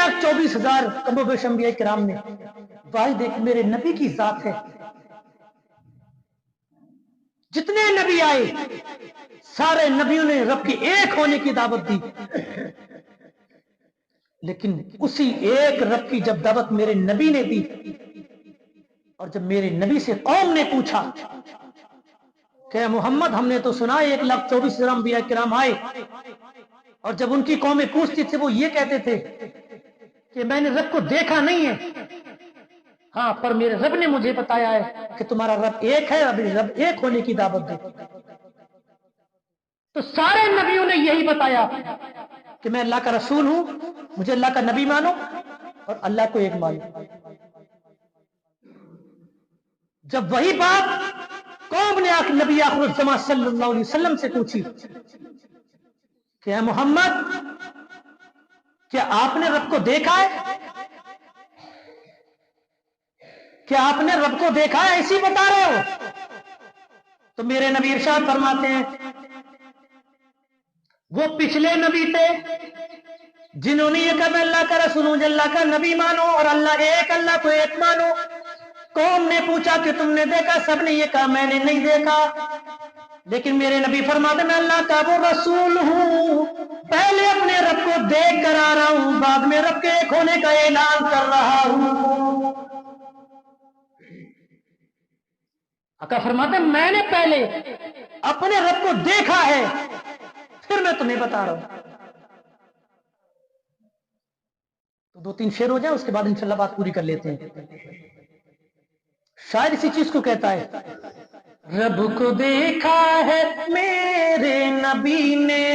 1,24,000 कम बेश अंबिया किराम ने वाहिद एक मेरे नबी की जात है। जितने नबी आए सारे नबियों ने रब के एक होने की दावत दी, लेकिन उसी एक रब की जब दावत मेरे नबी ने दी, और जब मेरे नबी से कौम ने पूछा कि मोहम्मद हमने तो सुना 1,24,000 अंबिया किराम आए, और जब उनकी कौमें पूछती थी वो ये कहते थे कि मैंने रब को देखा नहीं है, हाँ पर मेरे रब ने मुझे बताया है कि तुम्हारा रब एक है, अभी रब एक होने की दावत दो। तो सारे नबियों ने यही बताया कि मैं अल्लाह का रसूल हूं, मुझे अल्लाह का नबी मानो और अल्लाह को एक मानो। जब वही बात कौम ने आकर नबी आखिर ज़मां सल्लल्लाहु अलैहि वसल्लम से पूछी कि मोहम्मद क्या आपने रब को देखा है, क्या आपने रब को देखा है, ऐसी बता रहे हो? तो मेरे नबी इरशाद फरमाते हैं वो पिछले नबी थे जिन्होंने ये कहा मैं अल्लाह का रसूल हूं, अल्लाह का नबी मानो और अल्लाह एक, अल्लाह को एक मानो। कौम ने पूछा कि तुमने देखा, सबने ये कहा मैंने नहीं देखा। लेकिन मेरे नबी फरमाते मैं अल्लाह का वो रसूल हूं, पहले अपने रब को देख कर आ रहा हूं, बाद में रब के एक होने का ऐलान कर रहा हूं। आका फरमाते मैंने पहले अपने रब को देखा है, फिर मैं तुम्हें बता रहा हूं। तो 2-3 शेर हो जाए, उसके बाद इंशाल्लाह बात पूरी कर लेते हैं। शायद इसी चीज को कहता है, रब को देखा है मेरे नबी ने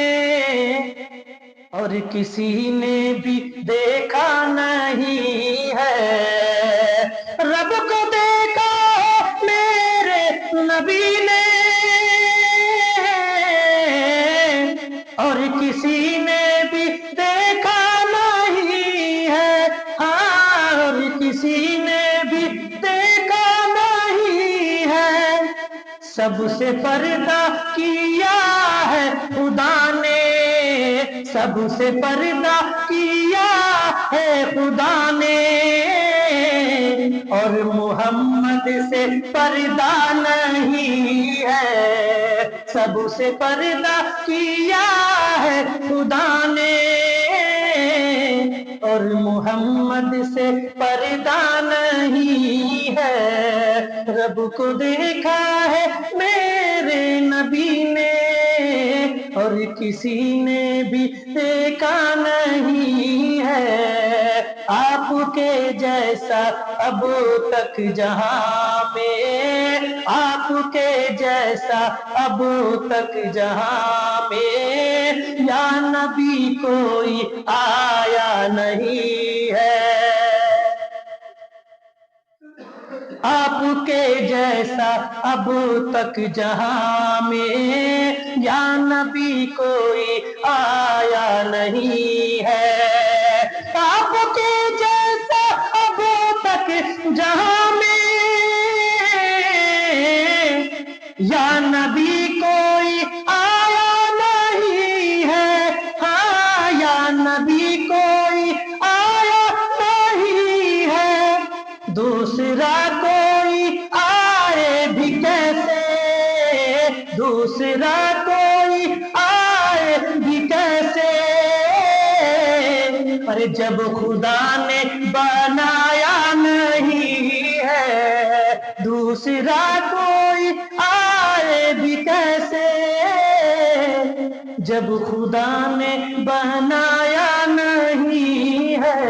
और किसी ने भी देखा नहीं है। रब को देखा है मेरे नबी ने और किसी ने भी देखा नहीं है, हाँ और किसी ने भी देखा नहीं है। सबसे पर्दा किया है खुदा ने, सबसे पर्दा किया है खुदा ने, और मोहम्मद से पर्दा नहीं है। सबसे पर्दा किया है खुदा ने और मोहम्मद से पर्दा नहीं है। रब को देखा है मेरे नबी ने और किसी ने भी देखा नहीं है। आपके जैसा अब तक जहां में, आपके जैसा अब तक जहां में या नबी कोई आया नहीं है। आपके जैसा अब तक जहां में या नबी कोई आया नहीं है। आपके जैसा अब तक जहां में या नबी कोई आया नहीं है, हाँ या नबी कोई आया नहीं है। दूसरा कोई आए भी कैसे, दूसरा कोई आए भी कैसे, पर जब खुदा ने बनाया नहीं है। दूसरा कोई आए भी कैसे, जब खुदा ने बनाया नहीं है।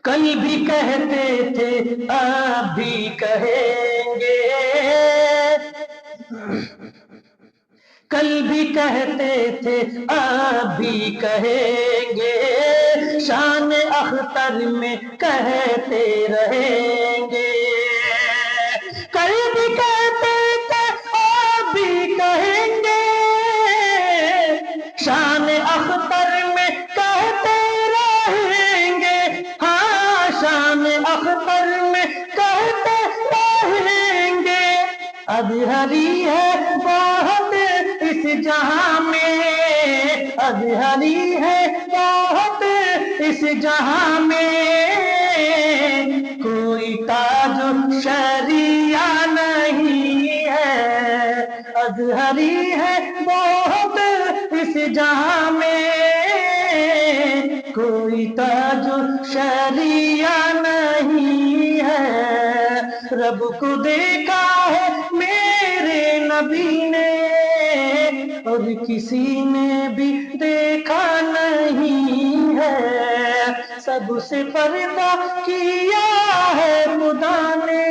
कल भी कहते थे अब भी कहेंगे, कल भी कहते थे अब भी कहेंगे, शान अख्तर में कहते रहेंगे। कल भी कहते थे अब भी कहेंगे, शान अख्तर में कहते रहेंगे, हाँ शान अख्तर में कहते रहेंगे। अजहरी है बहुत इस जहां में, अजहरी है बहुत اس جہاں میں کوئی تاج شریعہ نہیں ہے، ازہری ہے بہت اس جہاں میں کوئی تاج شریعہ نہیں ہے، رب کو دیکھا ہے میرے نبی نے اور کسی نے بھی دیکھا نہیں ہے، سب سے پردہ کیا ہے خدا نے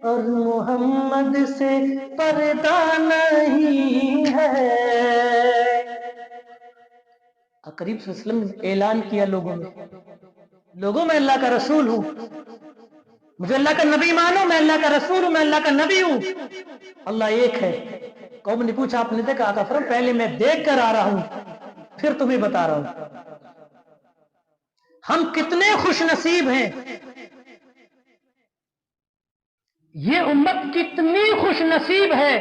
اور محمد سے پردہ نہیں ہے۔ قریب صلی اللہ علیہ وسلم نے اعلان کیا لوگوں میں اللہ کا رسول ہوں، مجھے اللہ کا نبی مانو، میں اللہ کا رسول ہوں، میں اللہ کا نبی ہوں، اللہ ایک ہے۔ قوم نے پوچھا آپ نے دیکھا؟ آقا فرمایا پہلے میں دیکھ کر آ رہا ہوں پھر تمہیں بتا رہا ہوں۔ ہم کتنے خوش نصیب ہیں، یہ امت کتنی خوش نصیب ہے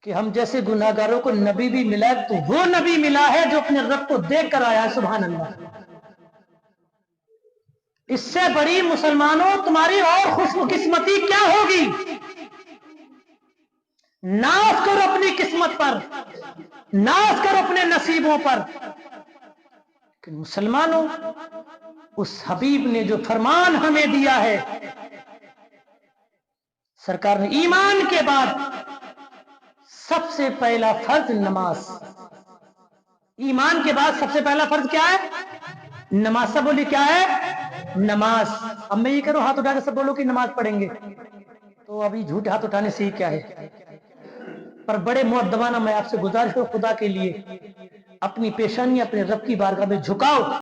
کہ ہم جیسے گناہگاروں کو نبی بھی ملا تو وہ نبی ملا ہے جو اپنے رب کو دیکھ کر آیا ہے، سبحان اللہ۔ اس سے بڑی مسلمانوں تمہاری اور خوش قسمتی کیا ہوگی؟ ناز کرو اپنی قسمت پر، ناز کرو اپنے نصیبوں پر کہ مسلمانوں اس حبیب نے جو فرمان ہمیں دیا ہے، سرکار نے ایمان کے بعد سب سے پہلا فرض نماز، ایمان کے بعد سب سے پہلا فرض کیا ہے؟ نماز۔ سب بولی کیا ہے؟ نماز۔ اب میں یہ کروں ہاتھ اٹھا کے سب بولو کہ نماز پڑھیں گے، تو ابھی جھوٹے ہاتھ اٹھانے سے ہی کیا ہے؟ پر بڑے مؤدبانہ میں آپ سے گزارش کروں، خدا کے لیے اپنی پیشانی اپنے رب کی بارگاہ میں جھکاؤ۔